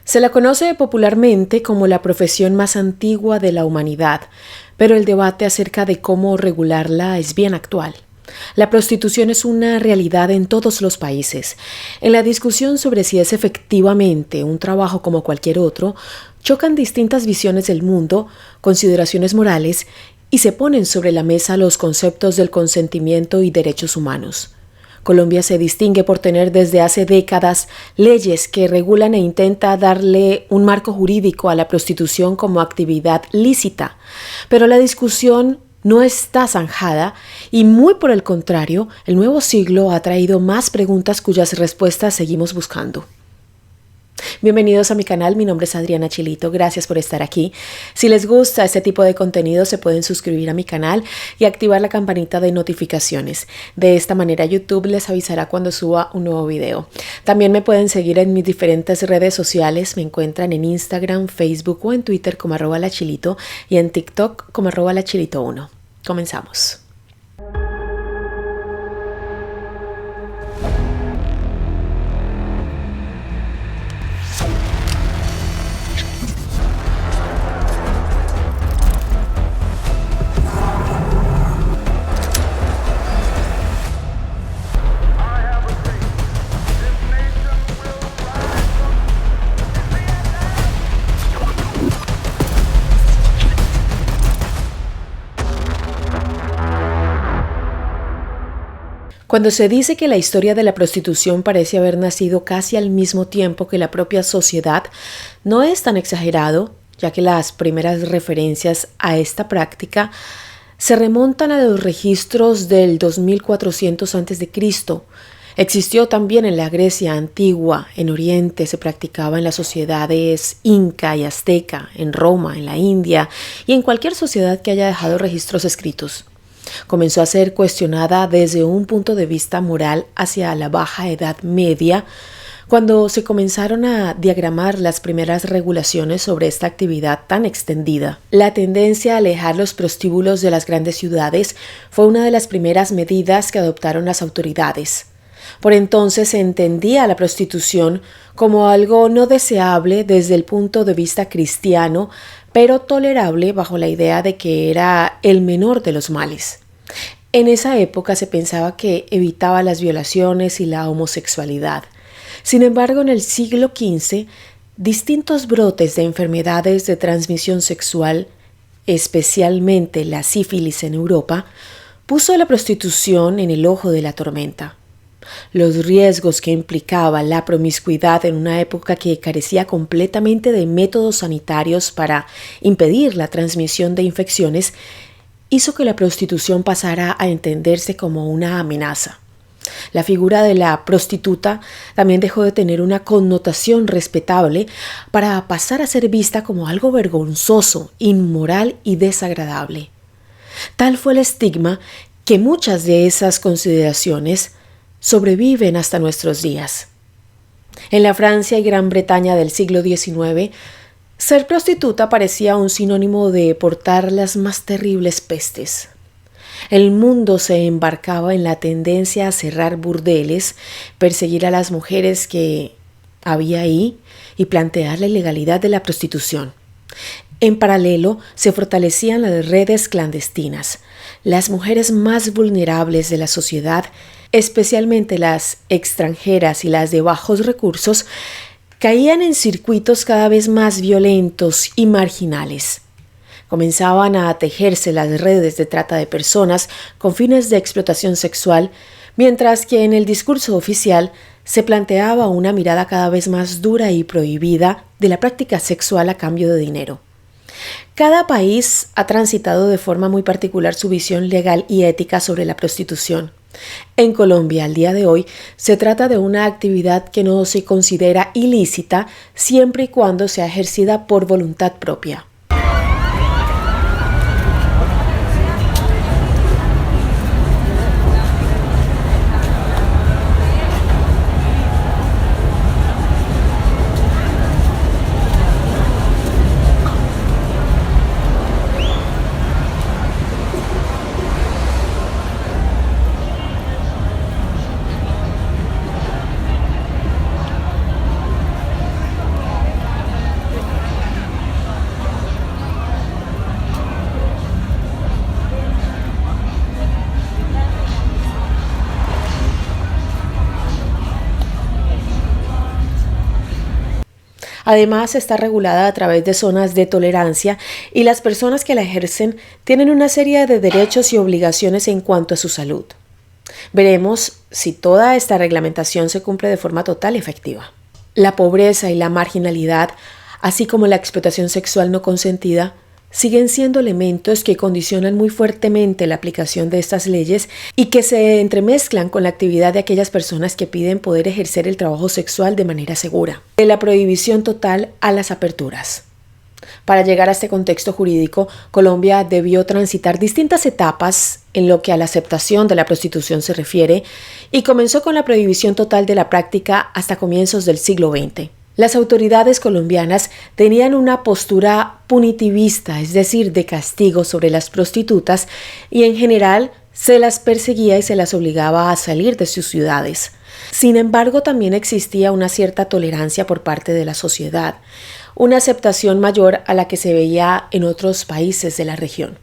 Se la conoce popularmente como la profesión más antigua de la humanidad, pero el debate acerca de cómo regularla es bien actual. La prostitución es una realidad en todos los países. En la discusión sobre si es efectivamente un trabajo como cualquier otro, chocan distintas visiones del mundo, consideraciones morales y se ponen sobre la mesa los conceptos del consentimiento y derechos humanos. Colombia se distingue por tener desde hace décadas leyes que regulan e intenta darle un marco jurídico a la prostitución como actividad lícita, pero la discusión no está zanjada y muy por el contrario, el nuevo siglo ha traído más preguntas cuyas respuestas seguimos buscando. Bienvenidos a mi canal, mi nombre es Adriana Chilito, gracias por estar aquí. Si les gusta este tipo de contenido se pueden suscribir a mi canal y activar la campanita de notificaciones. De esta manera YouTube les avisará cuando suba un nuevo video. También me pueden seguir en mis diferentes redes sociales, me encuentran en Instagram, Facebook o en Twitter como @lachilito y en TikTok como @lachilito1. Comenzamos. Cuando se dice que la historia de la prostitución parece haber nacido casi al mismo tiempo que la propia sociedad, no es tan exagerado, ya que las primeras referencias a esta práctica se remontan a los registros del 2400 a.C. Existió también en la Grecia antigua, en Oriente se practicaba en las sociedades inca y azteca, en Roma, en la India y en cualquier sociedad que haya dejado registros escritos. Comenzó a ser cuestionada desde un punto de vista moral hacia la Baja Edad Media, cuando se comenzaron a diagramar las primeras regulaciones sobre esta actividad tan extendida. La tendencia a alejar los prostíbulos de las grandes ciudades fue una de las primeras medidas que adoptaron las autoridades. Por entonces se entendía la prostitución como algo no deseable desde el punto de vista cristiano, pero tolerable bajo la idea de que era el menor de los males. En esa época se pensaba que evitaba las violaciones y la homosexualidad. Sin embargo, en el siglo XV, distintos brotes de enfermedades de transmisión sexual, especialmente la sífilis en Europa, puso la prostitución en el ojo de la tormenta. Los riesgos que implicaba la promiscuidad en una época que carecía completamente de métodos sanitarios para impedir la transmisión de infecciones hizo que la prostitución pasara a entenderse como una amenaza. La figura de la prostituta también dejó de tener una connotación respetable para pasar a ser vista como algo vergonzoso, inmoral y desagradable. Tal fue el estigma que muchas de esas consideraciones sobreviven hasta nuestros días. En la Francia y Gran Bretaña del siglo XIX, ser prostituta parecía un sinónimo de portar las más terribles pestes. El mundo se embarcaba en la tendencia a cerrar burdeles, perseguir a las mujeres que había ahí y plantear la ilegalidad de la prostitución. En paralelo, se fortalecían las redes clandestinas. Las mujeres más vulnerables de la sociedad, especialmente las extranjeras y las de bajos recursos, caían en circuitos cada vez más violentos y marginales. Comenzaban a tejerse las redes de trata de personas con fines de explotación sexual, mientras que en el discurso oficial se planteaba una mirada cada vez más dura y prohibida de la práctica sexual a cambio de dinero. Cada país ha transitado de forma muy particular su visión legal y ética sobre la prostitución. En Colombia, al día de hoy, se trata de una actividad que no se considera ilícita siempre y cuando sea ejercida por voluntad propia. Además, está regulada a través de zonas de tolerancia y las personas que la ejercen tienen una serie de derechos y obligaciones en cuanto a su salud. Veremos si toda esta reglamentación se cumple de forma total y efectiva. La pobreza y la marginalidad, así como la explotación sexual no consentida, siguen siendo elementos que condicionan muy fuertemente la aplicación de estas leyes y que se entremezclan con la actividad de aquellas personas que piden poder ejercer el trabajo sexual de manera segura. De la prohibición total a las aperturas. Para llegar a este contexto jurídico, Colombia debió transitar distintas etapas en lo que a la aceptación de la prostitución se refiere y comenzó con la prohibición total de la práctica hasta comienzos del siglo XX. Las autoridades colombianas tenían una postura punitivista, es decir, de castigo sobre las prostitutas, y en general se las perseguía y se las obligaba a salir de sus ciudades. Sin embargo, también existía una cierta tolerancia por parte de la sociedad, una aceptación mayor a la que se veía en otros países de la región.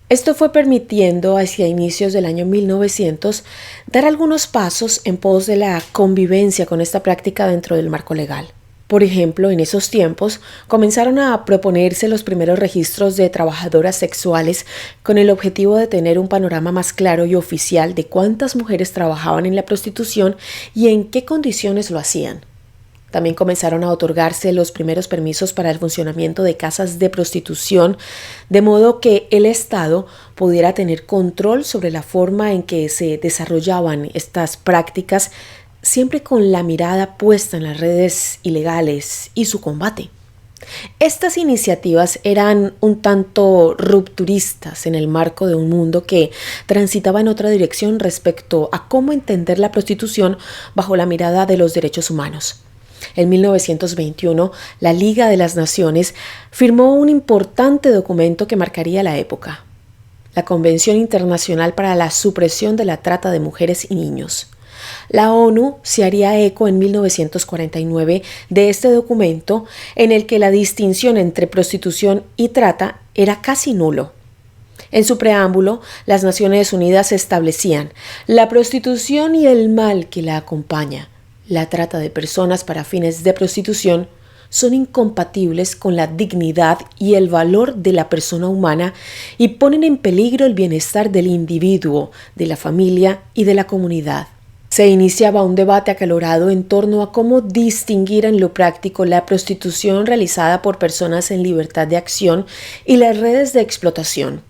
Esto fue permitiendo hacia inicios del año 1900 dar algunos pasos en pos de la convivencia con esta práctica dentro del marco legal. Por ejemplo, en esos tiempos comenzaron a proponerse los primeros registros de trabajadoras sexuales con el objetivo de tener un panorama más claro y oficial de cuántas mujeres trabajaban en la prostitución y en qué condiciones lo hacían. También comenzaron a otorgarse los primeros permisos para el funcionamiento de casas de prostitución, de modo que el Estado pudiera tener control sobre la forma en que se desarrollaban estas prácticas, siempre con la mirada puesta en las redes ilegales y su combate. Estas iniciativas eran un tanto rupturistas en el marco de un mundo que transitaba en otra dirección respecto a cómo entender la prostitución bajo la mirada de los derechos humanos. En 1921, la Liga de las Naciones firmó un importante documento que marcaría la época: la Convención Internacional para la Supresión de la Trata de Mujeres y Niños. La ONU se haría eco en 1949 de este documento, en el que la distinción entre prostitución y trata era casi nulo. En su preámbulo, las Naciones Unidas establecían la prostitución y el mal que la acompaña, la trata de personas para fines de prostitución, son incompatibles con la dignidad y el valor de la persona humana y ponen en peligro el bienestar del individuo, de la familia y de la comunidad. Se iniciaba un debate acalorado en torno a cómo distinguir en lo práctico la prostitución realizada por personas en libertad de acción y las redes de explotación.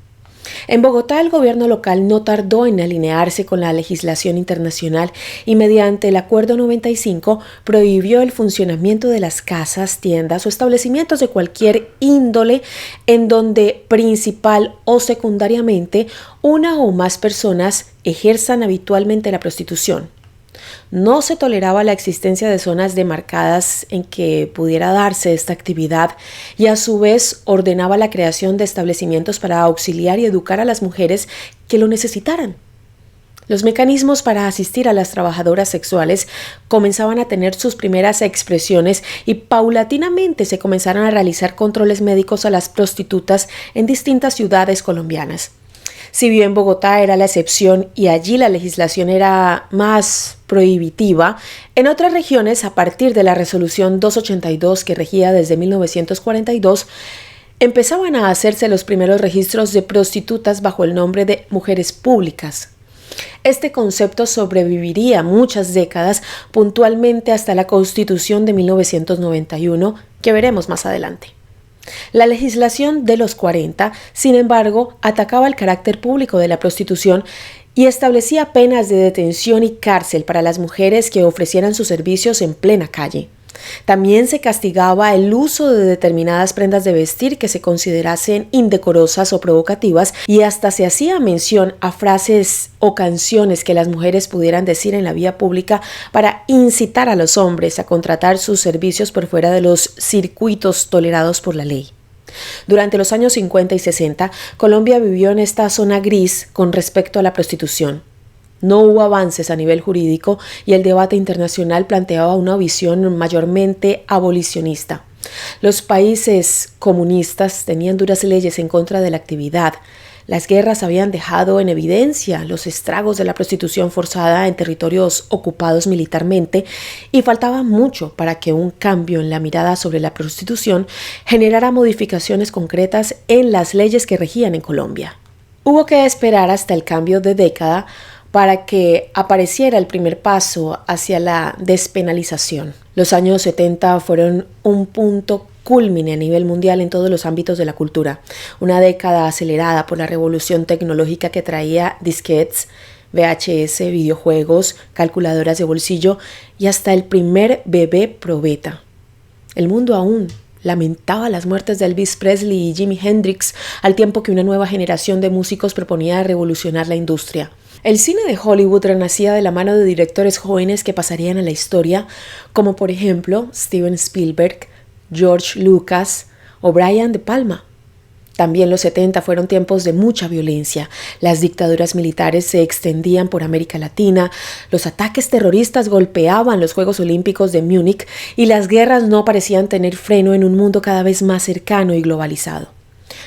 En Bogotá, el gobierno local no tardó en alinearse con la legislación internacional y mediante el Acuerdo 95 prohibió el funcionamiento de las casas, tiendas o establecimientos de cualquier índole en donde principal o secundariamente una o más personas ejerzan habitualmente la prostitución. No se toleraba la existencia de zonas demarcadas en que pudiera darse esta actividad y a su vez ordenaba la creación de establecimientos para auxiliar y educar a las mujeres que lo necesitaran. Los mecanismos para asistir a las trabajadoras sexuales comenzaban a tener sus primeras expresiones y paulatinamente se comenzaron a realizar controles médicos a las prostitutas en distintas ciudades colombianas. Si bien Bogotá era la excepción y allí la legislación era más prohibitiva, en otras regiones, a partir de la resolución 282 que regía desde 1942, empezaban a hacerse los primeros registros de prostitutas bajo el nombre de mujeres públicas. Este concepto sobreviviría muchas décadas, puntualmente hasta la Constitución de 1991, que veremos más adelante. La legislación de los 40, sin embargo, atacaba el carácter público de la prostitución y establecía penas de detención y cárcel para las mujeres que ofrecieran sus servicios en plena calle. También se castigaba el uso de determinadas prendas de vestir que se considerasen indecorosas o provocativas y hasta se hacía mención a frases o canciones que las mujeres pudieran decir en la vía pública para incitar a los hombres a contratar sus servicios por fuera de los circuitos tolerados por la ley. Durante los años 50 y 60, Colombia vivió en esta zona gris con respecto a la prostitución. No hubo avances a nivel jurídico y el debate internacional planteaba una visión mayormente abolicionista. Los países comunistas tenían duras leyes en contra de la actividad. Las guerras habían dejado en evidencia los estragos de la prostitución forzada en territorios ocupados militarmente y faltaba mucho para que un cambio en la mirada sobre la prostitución generara modificaciones concretas en las leyes que regían en Colombia. Hubo que esperar hasta el cambio de década para que apareciera el primer paso hacia la despenalización. Los años 70 fueron un punto culmine a nivel mundial en todos los ámbitos de la cultura. Una década acelerada por la revolución tecnológica que traía disquetes, VHS, videojuegos, calculadoras de bolsillo y hasta el primer bebé probeta. El mundo aún lamentaba las muertes de Elvis Presley y Jimi Hendrix al tiempo que una nueva generación de músicos proponía revolucionar la industria. El cine de Hollywood renacía de la mano de directores jóvenes que pasarían a la historia, como por ejemplo Steven Spielberg, George Lucas o Brian De Palma. También los 70 fueron tiempos de mucha violencia. Las dictaduras militares se extendían por América Latina, los ataques terroristas golpeaban los Juegos Olímpicos de Múnich y las guerras no parecían tener freno en un mundo cada vez más cercano y globalizado.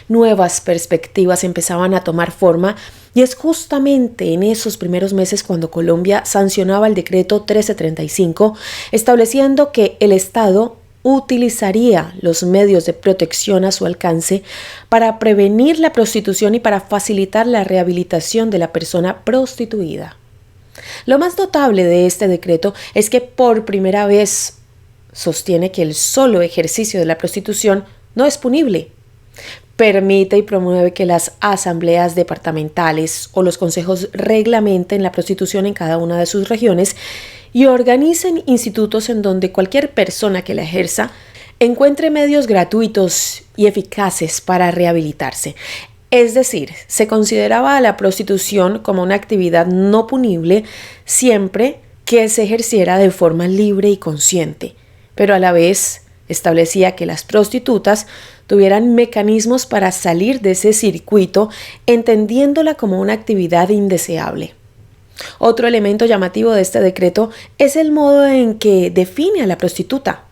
Nuevas perspectivas empezaban a tomar forma y es justamente en esos primeros meses cuando Colombia sancionaba el decreto 1335, estableciendo que el Estado utilizaría los medios de protección a su alcance para prevenir la prostitución y para facilitar la rehabilitación de la persona prostituida. Lo más notable de este decreto es que por primera vez sostiene que el solo ejercicio de la prostitución no es punible. Permite y promueve que las asambleas departamentales o los consejos reglamenten la prostitución en cada una de sus regiones y organicen institutos en donde cualquier persona que la ejerza encuentre medios gratuitos y eficaces para rehabilitarse. Es decir, se consideraba a la prostitución como una actividad no punible siempre que se ejerciera de forma libre y consciente, pero a la vez establecía que las prostitutas tuvieran mecanismos para salir de ese circuito, entendiéndola como una actividad indeseable. Otro elemento llamativo de este decreto es el modo en que define a la prostituta.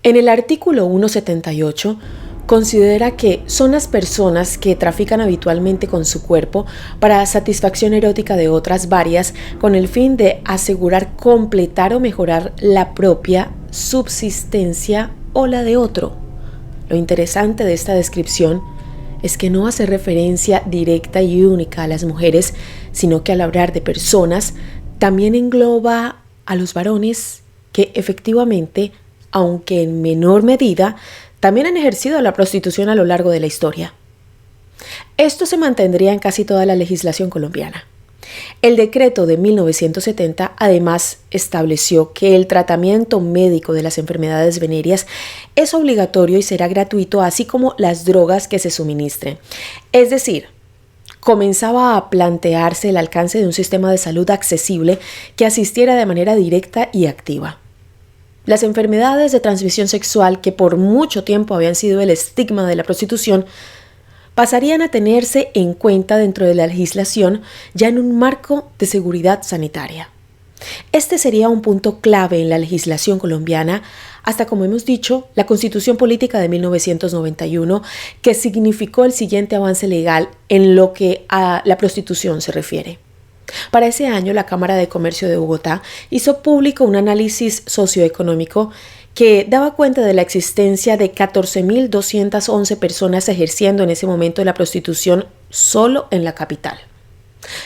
En el artículo 178 considera que son las personas que trafican habitualmente con su cuerpo para satisfacción erótica de otras varias con el fin de asegurar completar o mejorar la propia subsistencia o la de otro. Lo interesante de esta descripción es que no hace referencia directa y única a las mujeres, sino que al hablar de personas también engloba a los varones que efectivamente, aunque en menor medida, también han ejercido la prostitución a lo largo de la historia. Esto se mantendría en casi toda la legislación colombiana. El decreto de 1970 además estableció que el tratamiento médico de las enfermedades venéreas es obligatorio y será gratuito, así como las drogas que se suministren. Es decir, comenzaba a plantearse el alcance de un sistema de salud accesible que asistiera de manera directa y activa. Las enfermedades de transmisión sexual, que por mucho tiempo habían sido el estigma de la prostitución, pasarían a tenerse en cuenta dentro de la legislación ya en un marco de seguridad sanitaria. Este sería un punto clave en la legislación colombiana hasta, como hemos dicho, la Constitución Política de 1991, que significó el siguiente avance legal en lo que a la prostitución se refiere. Para ese año, la Cámara de Comercio de Bogotá hizo público un análisis socioeconómico que daba cuenta de la existencia de 14.211 personas ejerciendo en ese momento la prostitución solo en la capital.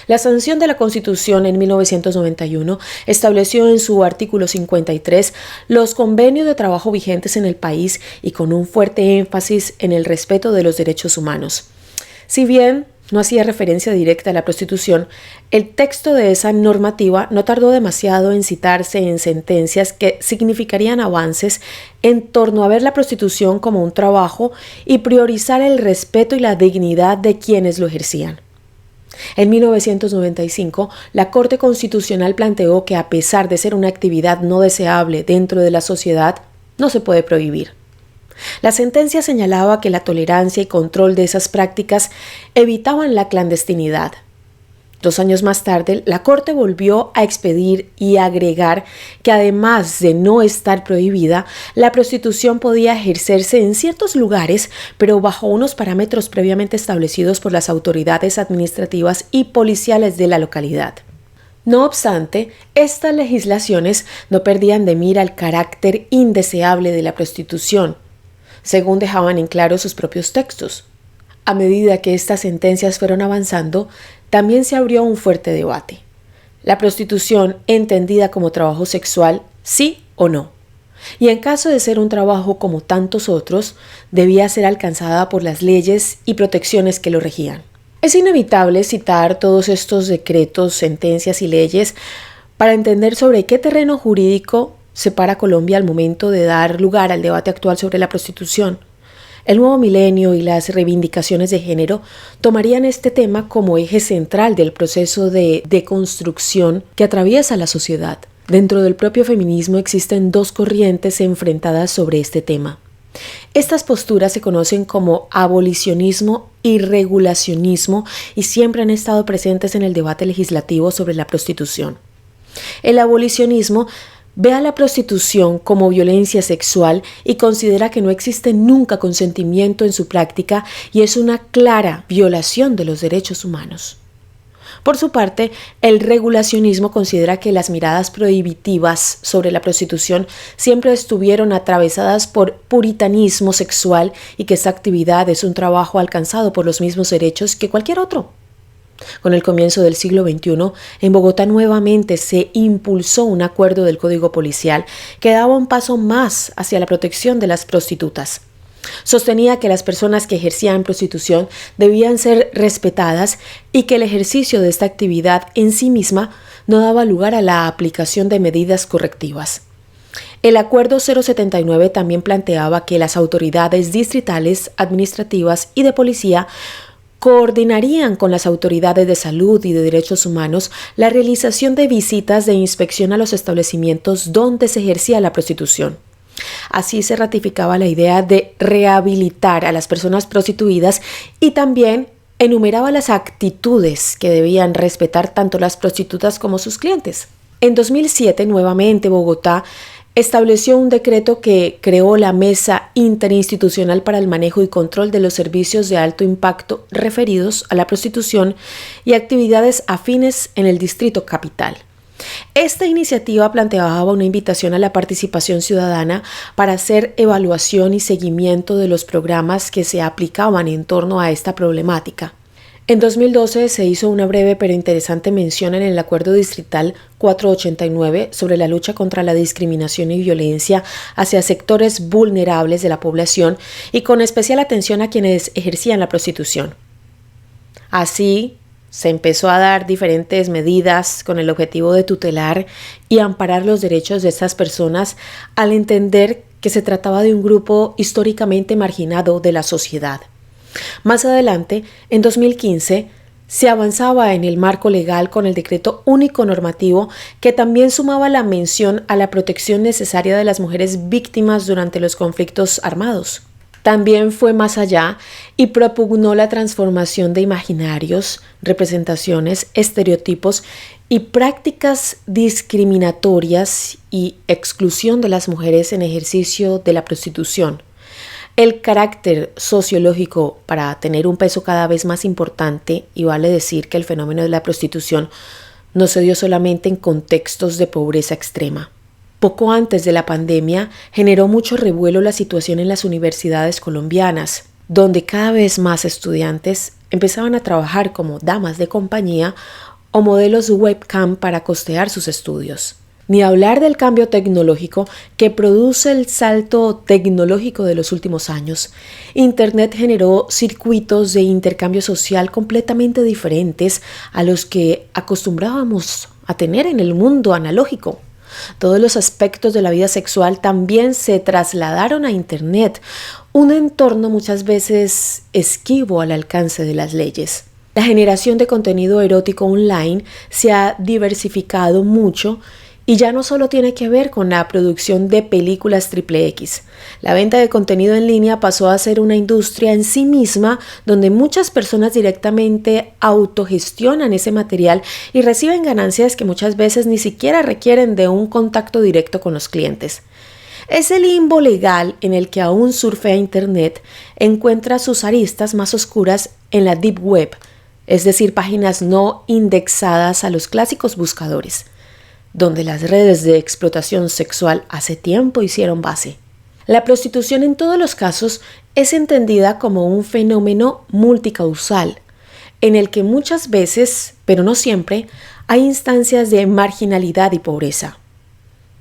La sanción de la Constitución en 1991 estableció en su artículo 53 los convenios de trabajo vigentes en el país y con un fuerte énfasis en el respeto de los derechos humanos. Si bien no hacía referencia directa a la prostitución, el texto de esa normativa no tardó demasiado en citarse en sentencias que significarían avances en torno a ver la prostitución como un trabajo y priorizar el respeto y la dignidad de quienes lo ejercían. En 1995, la Corte Constitucional planteó que a pesar de ser una actividad no deseable dentro de la sociedad, no se puede prohibir. La sentencia señalaba que la tolerancia y control de esas prácticas evitaban la clandestinidad. 2 años más tarde, la Corte volvió a expedir y agregar que además de no estar prohibida, la prostitución podía ejercerse en ciertos lugares, pero bajo unos parámetros previamente establecidos por las autoridades administrativas y policiales de la localidad. No obstante, estas legislaciones no perdían de mira el carácter indeseable de la prostitución, según dejaban en claro sus propios textos. A medida que estas sentencias fueron avanzando, también se abrió un fuerte debate. La prostitución, entendida como trabajo sexual, sí o no. Y en caso de ser un trabajo como tantos otros, debía ser alcanzada por las leyes y protecciones que lo regían. Es inevitable citar todos estos decretos, sentencias y leyes para entender sobre qué terreno jurídico se para Colombia al momento de dar lugar al debate actual sobre la prostitución. El nuevo milenio y las reivindicaciones de género tomarían este tema como eje central del proceso de deconstrucción que atraviesa la sociedad. Dentro del propio feminismo existen 2 corrientes enfrentadas sobre este tema. Estas posturas se conocen como abolicionismo y regulacionismo y siempre han estado presentes en el debate legislativo sobre la prostitución. El abolicionismo ve a la prostitución como violencia sexual y considera que no existe nunca consentimiento en su práctica y es una clara violación de los derechos humanos. Por su parte, el regulacionismo considera que las miradas prohibitivas sobre la prostitución siempre estuvieron atravesadas por puritanismo sexual y que esta actividad es un trabajo alcanzado por los mismos derechos que cualquier otro. Con el comienzo del siglo XXI, en Bogotá nuevamente se impulsó un acuerdo del Código Policial que daba un paso más hacia la protección de las prostitutas. Sostenía que las personas que ejercían prostitución debían ser respetadas y que el ejercicio de esta actividad en sí misma no daba lugar a la aplicación de medidas correctivas. El Acuerdo 079 también planteaba que las autoridades distritales, administrativas y de policía coordinarían con las autoridades de salud y de derechos humanos la realización de visitas de inspección a los establecimientos donde se ejercía la prostitución. Así se ratificaba la idea de rehabilitar a las personas prostituidas y también enumeraba las actitudes que debían respetar tanto las prostitutas como sus clientes. En 2007, nuevamente, Bogotá estableció un decreto que creó la Mesa Interinstitucional para el Manejo y Control de los Servicios de Alto Impacto referidos a la prostitución y actividades afines en el Distrito Capital. Esta iniciativa planteaba una invitación a la participación ciudadana para hacer evaluación y seguimiento de los programas que se aplicaban en torno a esta problemática. En 2012 se hizo una breve pero interesante mención en el Acuerdo Distrital 489 sobre la lucha contra la discriminación y violencia hacia sectores vulnerables de la población y con especial atención a quienes ejercían la prostitución. Así, se empezó a dar diferentes medidas con el objetivo de tutelar y amparar los derechos de estas personas al entender que se trataba de un grupo históricamente marginado de la sociedad. Más adelante, en 2015, se avanzaba en el marco legal con el Decreto Único Normativo que también sumaba la mención a la protección necesaria de las mujeres víctimas durante los conflictos armados. También fue más allá y propugnó la transformación de imaginarios, representaciones, estereotipos y prácticas discriminatorias y exclusión de las mujeres en ejercicio de la prostitución. El carácter sociológico para tener un peso cada vez más importante, y vale decir que el fenómeno de la prostitución no se dio solamente en contextos de pobreza extrema. Poco antes de la pandemia generó mucho revuelo la situación en las universidades colombianas, donde cada vez más estudiantes empezaban a trabajar como damas de compañía o modelos webcam para costear sus estudios. Ni hablar del cambio tecnológico que produce el salto tecnológico de los últimos años. Internet generó circuitos de intercambio social completamente diferentes a los que acostumbrábamos a tener en el mundo analógico. Todos los aspectos de la vida sexual también se trasladaron a Internet, un entorno muchas veces esquivo al alcance de las leyes. La generación de contenido erótico online se ha diversificado mucho Y ya no solo tiene que ver con la producción de películas triple X. La venta de contenido en línea pasó a ser una industria en sí misma donde muchas personas directamente autogestionan ese material y reciben ganancias que muchas veces ni siquiera requieren de un contacto directo con los clientes. Ese limbo legal en el que aún surfea Internet encuentra sus aristas más oscuras en la Deep Web, es decir, páginas no indexadas a los clásicos buscadores, donde las redes de explotación sexual hace tiempo hicieron base. La prostitución en todos los casos es entendida como un fenómeno multicausal, en el que muchas veces, pero no siempre, hay instancias de marginalidad y pobreza.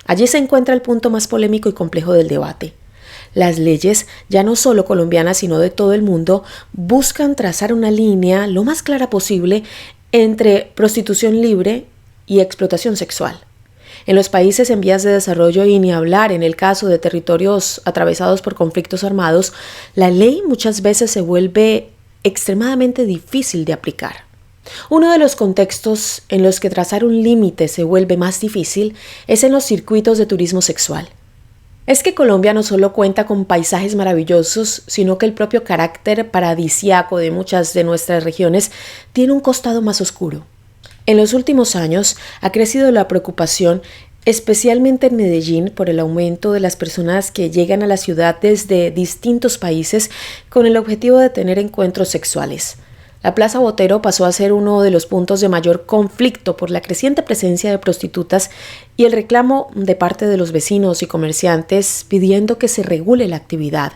Allí se encuentra el punto más polémico y complejo del debate. Las leyes, ya no solo colombianas sino de todo el mundo, buscan trazar una línea lo más clara posible entre prostitución libre y explotación sexual. En los países en vías de desarrollo y ni hablar en el caso de territorios atravesados por conflictos armados, la ley muchas veces se vuelve extremadamente difícil de aplicar. Uno de los contextos en los que trazar un límite se vuelve más difícil es en los circuitos de turismo sexual. Es que Colombia no solo cuenta con paisajes maravillosos, sino que el propio carácter paradisíaco de muchas de nuestras regiones tiene un costado más oscuro. En los últimos años ha crecido la preocupación, especialmente en Medellín, por el aumento de las personas que llegan a la ciudad desde distintos países con el objetivo de tener encuentros sexuales. La Plaza Botero pasó a ser uno de los puntos de mayor conflicto por la creciente presencia de prostitutas y el reclamo de parte de los vecinos y comerciantes pidiendo que se regule la actividad.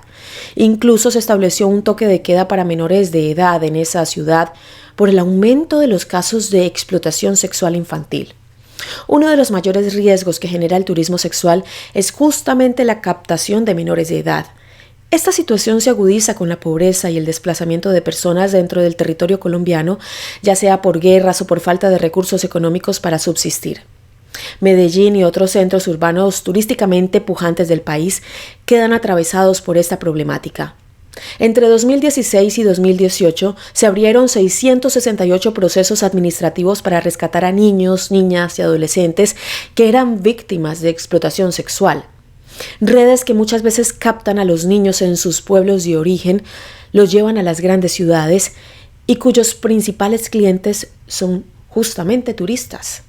Incluso se estableció un toque de queda para menores de edad en esa ciudad por el aumento de los casos de explotación sexual infantil. Uno de los mayores riesgos que genera el turismo sexual es justamente la captación de menores de edad. Esta situación se agudiza con la pobreza y el desplazamiento de personas dentro del territorio colombiano, ya sea por guerras o por falta de recursos económicos para subsistir. Medellín y otros centros urbanos turísticamente pujantes del país quedan atravesados por esta problemática. Entre 2016 y 2018 se abrieron 668 procesos administrativos para rescatar a niños, niñas y adolescentes que eran víctimas de explotación sexual. Redes que muchas veces captan a los niños en sus pueblos de origen, los llevan a las grandes ciudades y cuyos principales clientes son justamente turistas.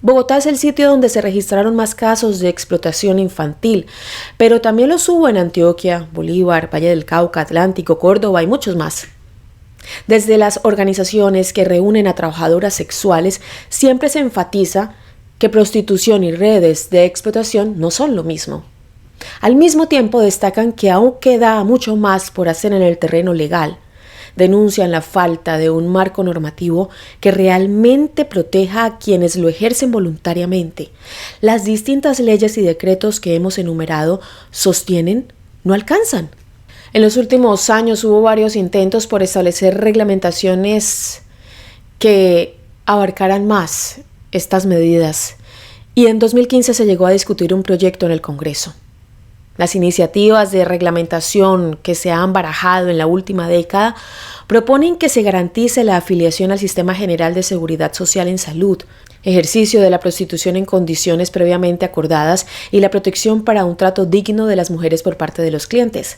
Bogotá es el sitio donde se registraron más casos de explotación infantil, pero también los hubo en Antioquia, Bolívar, Valle del Cauca, Atlántico, Córdoba y muchos más. Desde las organizaciones que reúnen a trabajadoras sexuales, siempre se enfatiza que prostitución y redes de explotación no son lo mismo. Al mismo tiempo destacan que aún queda mucho más por hacer en el terreno legal. Denuncian la falta de un marco normativo que realmente proteja a quienes lo ejercen voluntariamente. Las distintas leyes y decretos que hemos enumerado sostienen no alcanzan. En los últimos años hubo varios intentos por establecer reglamentaciones que abarcaran más estas medidas y en 2015 se llegó a discutir un proyecto en el Congreso. Las iniciativas de reglamentación que se han barajado en la última década proponen que se garantice la afiliación al Sistema General de Seguridad Social en Salud, ejercicio de la prostitución en condiciones previamente acordadas y la protección para un trato digno de las mujeres por parte de los clientes.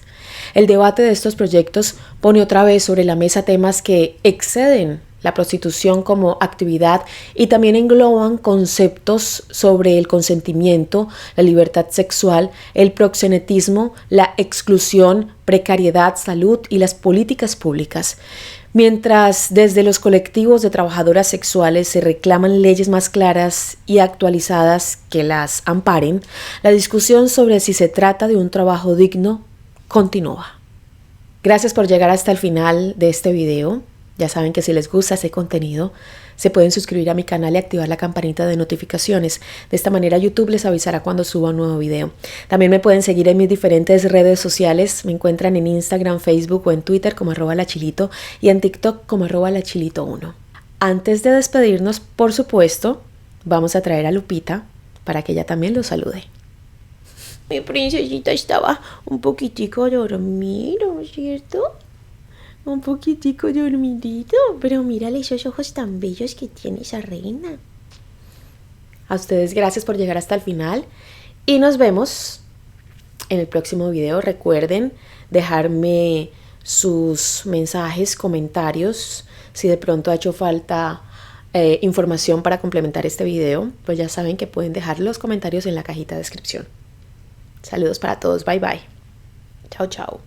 El debate de estos proyectos pone otra vez sobre la mesa temas que exceden la prostitución como actividad y también engloban conceptos sobre el consentimiento, la libertad sexual, el proxenetismo, la exclusión, precariedad, salud y las políticas públicas. Mientras desde los colectivos de trabajadoras sexuales se reclaman leyes más claras y actualizadas que las amparen, la discusión sobre si se trata de un trabajo digno continúa. Gracias por llegar hasta el final de este video. Ya saben que si les gusta ese contenido, se pueden suscribir a mi canal y activar la campanita de notificaciones. De esta manera YouTube les avisará cuando suba un nuevo video. También me pueden seguir en mis diferentes redes sociales. Me encuentran en Instagram, Facebook o en Twitter como @lachilito y en TikTok como @lachilito1. Antes de despedirnos, por supuesto, vamos a traer a Lupita para que ella también los salude. Mi princesita estaba un poquitico dormida, ¿cierto? Un poquitico dormidito, pero mírale esos ojos tan bellos que tiene esa reina. A ustedes gracias por llegar hasta el final y nos vemos en el próximo video. Recuerden dejarme sus mensajes, comentarios, si de pronto ha hecho falta información para complementar este video, pues ya saben que pueden dejar los comentarios en la cajita de descripción. Saludos para todos, bye bye. Chao, chao.